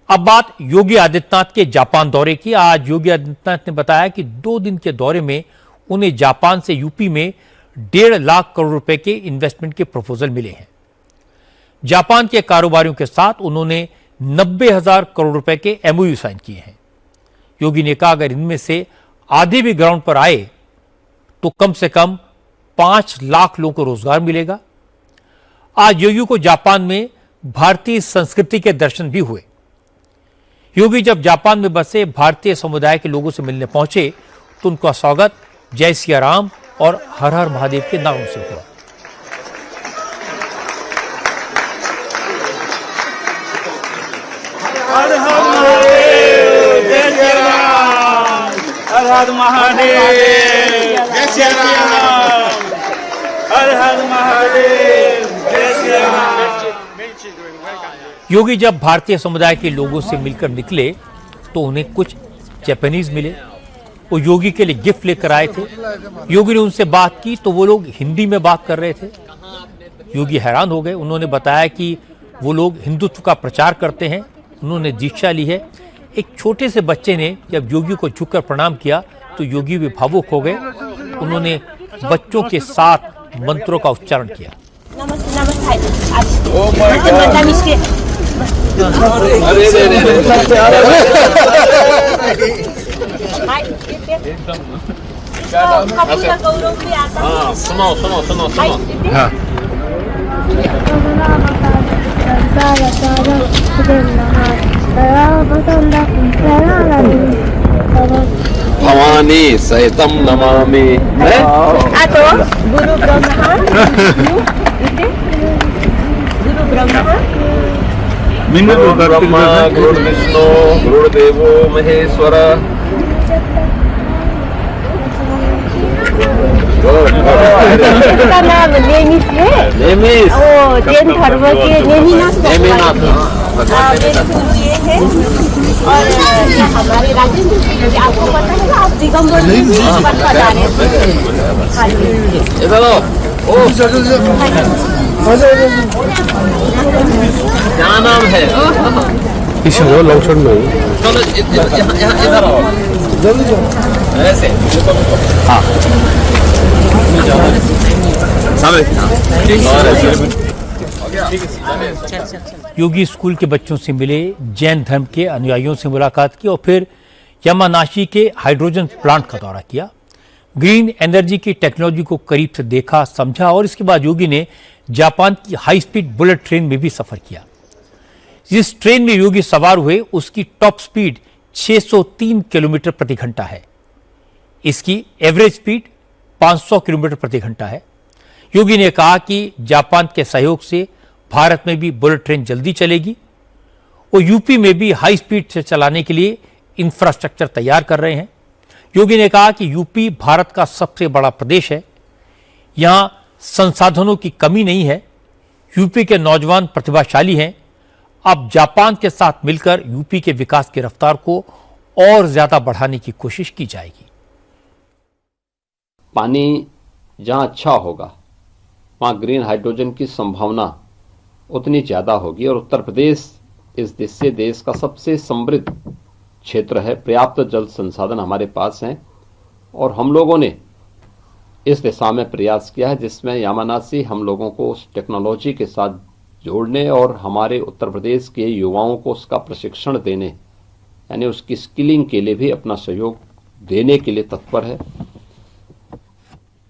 अब बात योगी आदित्यनाथ के जापान दौरे की। आज योगी आदित्यनाथ ने बताया कि 2 दिन के दौरे में उन्हें जापान से यूपी में 1.5 लाख करोड़ रुपए के इन्वेस्टमेंट के प्रपोजल मिले हैं। जापान के कारोबारियों के साथ उन्होंने 90,000 करोड़ रुपए के एमओयू साइन किए हैं। योगी ने कहा अगर इनमें से आधे भी ग्राउंड पर आए तो कम से कम 5 लाख लोगों को रोजगार मिलेगा। आज योगी को जापान में भारतीय संस्कृति के दर्शन भी हुए। योगी जब जापान में बसे भारतीय समुदाय के लोगों से मिलने पहुंचे तो उनका स्वागत जय सिया राम और हर हर महादेव के नारों से हुआ। हर हर महादेव, जय सिया राम। हर हर महादेव, जय सिया राम। हर हर महादेव, जय सिया राम। योगी जब भारतीय समुदाय के लोगों से मिलकर निकले तो उन्हें कुछ जापानीज मिले। वो योगी के लिए गिफ्ट लेकर आए थे। योगी ने उनसे बात की तो वो लोग हिंदी में बात कर रहे थे। योगी हैरान हो गए। उन्होंने बताया कि वो लोग हिंदुत्व का प्रचार करते हैं, उन्होंने दीक्षा ली है। एक छोटे से बच्चे ने जब योगी को झुककर प्रणाम किया तो योगी भी भावुक हो गए। उन्होंने बच्चों के साथ मंत्रों का उच्चारण किया। सुनो सुनो सुनो सुनो। भवानी सहितम नमामि। गुरु ब्रह्मा ब्रह्मा गुरु विष्णु गुरुदेवो महेश्वर। इसका नाम नेमिस है। नेमिस वो जैन धर्म के नेमिनाथ नेमिनाथ। मेरे गुरु ये है। और ये हमारे राज्य में आपको पता है ना, आप दिगंबर जा रहे हैं। इधर आओ। क्या नाम है? इधर लॉन्ग में चलो इधर आओ। ऐसे हाँ योगी स्कूल के बच्चों से मिले, जैन धर्म के अनुयायियों से मुलाकात की और फिर यामानाशी के हाइड्रोजन प्लांट का दौरा किया। ग्रीन एनर्जी की टेक्नोलॉजी को करीब से देखा, समझा और इसके बाद योगी ने जापान की हाई स्पीड बुलेट ट्रेन में भी सफर किया। जिस ट्रेन में योगी सवार हुए उसकी टॉप स्पीड 603 किलोमीटर प्रति घंटा है। इसकी एवरेज स्पीड 500 किलोमीटर प्रति घंटा है। योगी ने कहा कि जापान के सहयोग से भारत में भी बुलेट ट्रेन जल्दी चलेगी। वो यूपी में भी हाई स्पीड से चलाने के लिए इंफ्रास्ट्रक्चर तैयार कर रहे हैं। योगी ने कहा कि यूपी भारत का सबसे बड़ा प्रदेश है, यहां संसाधनों की कमी नहीं है। यूपी के नौजवान प्रतिभाशाली हैं। अब जापान के साथ मिलकर यूपी के विकास की रफ्तार को और ज्यादा बढ़ाने की कोशिश की जाएगी। पानी जहाँ अच्छा होगा वहाँ ग्रीन हाइड्रोजन की संभावना उतनी ज़्यादा होगी और उत्तर प्रदेश इस देश का सबसे समृद्ध क्षेत्र है। पर्याप्त जल संसाधन हमारे पास हैं और हम लोगों ने इस दिशा में प्रयास किया है जिसमें यामानाशी हम लोगों को उस टेक्नोलॉजी के साथ जोड़ने और हमारे उत्तर प्रदेश के युवाओं को उसका प्रशिक्षण देने यानी उसकी स्किलिंग के लिए भी अपना सहयोग देने के लिए तत्पर है।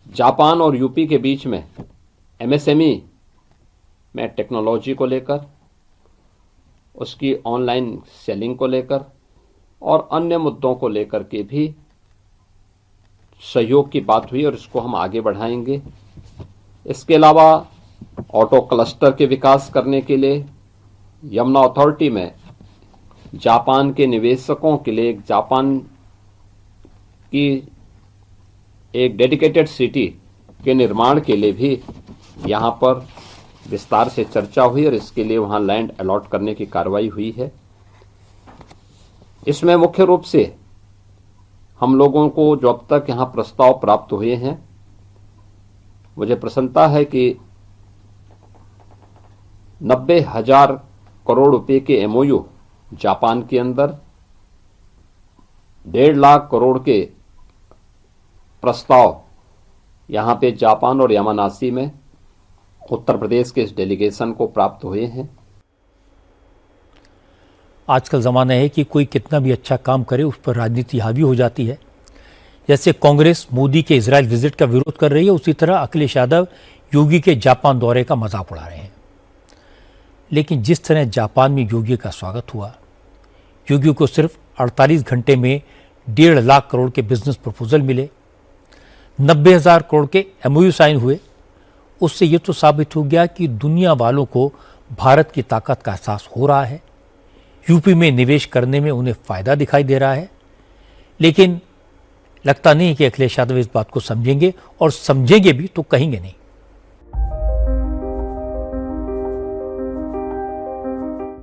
जापान और यूपी के बीच में एमएसएमई में टेक्नोलॉजी को लेकर, उसकी ऑनलाइन सेलिंग को लेकर और अन्य मुद्दों को लेकर के भी सहयोग की बात हुई और इसको हम आगे बढ़ाएंगे। इसके अलावा ऑटो क्लस्टर के विकास करने के लिए यमुना अथॉरिटी में जापान के निवेशकों के लिए जापान की एक डेडिकेटेड सिटी के निर्माण के लिए भी यहाँ पर विस्तार से चर्चा हुई और इसके लिए वहाँ लैंड अलॉट करने की कार्रवाई हुई है। इसमें मुख्य रूप से हम लोगों को जो अब तक यहाँ प्रस्ताव प्राप्त हुए हैं, मुझे प्रसन्नता है कि 90,000 करोड़ रुपए के एमओयू जापान के अंदर 1.5 लाख करोड़ के प्रस्ताव यहां पे जापान और यामानाशी में उत्तर प्रदेश के इस डेलीगेशन को प्राप्त हुए हैं। आजकल ज़माना है कि कोई कितना भी अच्छा काम करे उस पर राजनीति हावी हो जाती है। जैसे कांग्रेस मोदी के इजराइल विजिट का विरोध कर रही है, उसी तरह अखिलेश यादव योगी के जापान दौरे का मजाक उड़ा रहे हैं। लेकिन जिस तरह जापान में योगी का स्वागत हुआ, योगी को सिर्फ 48 घंटे में 1.5 लाख करोड़ के बिजनेस प्रपोजल मिले, 90,000 करोड़ के MOU साइन हुए, उससे ये तो साबित हो गया कि दुनिया वालों को भारत की ताकत का एहसास हो रहा है। यूपी में निवेश करने में उन्हें फायदा दिखाई दे रहा है। लेकिन लगता नहीं कि अखिलेश यादव इस बात को समझेंगे, और समझेंगे भी तो कहेंगे नहीं।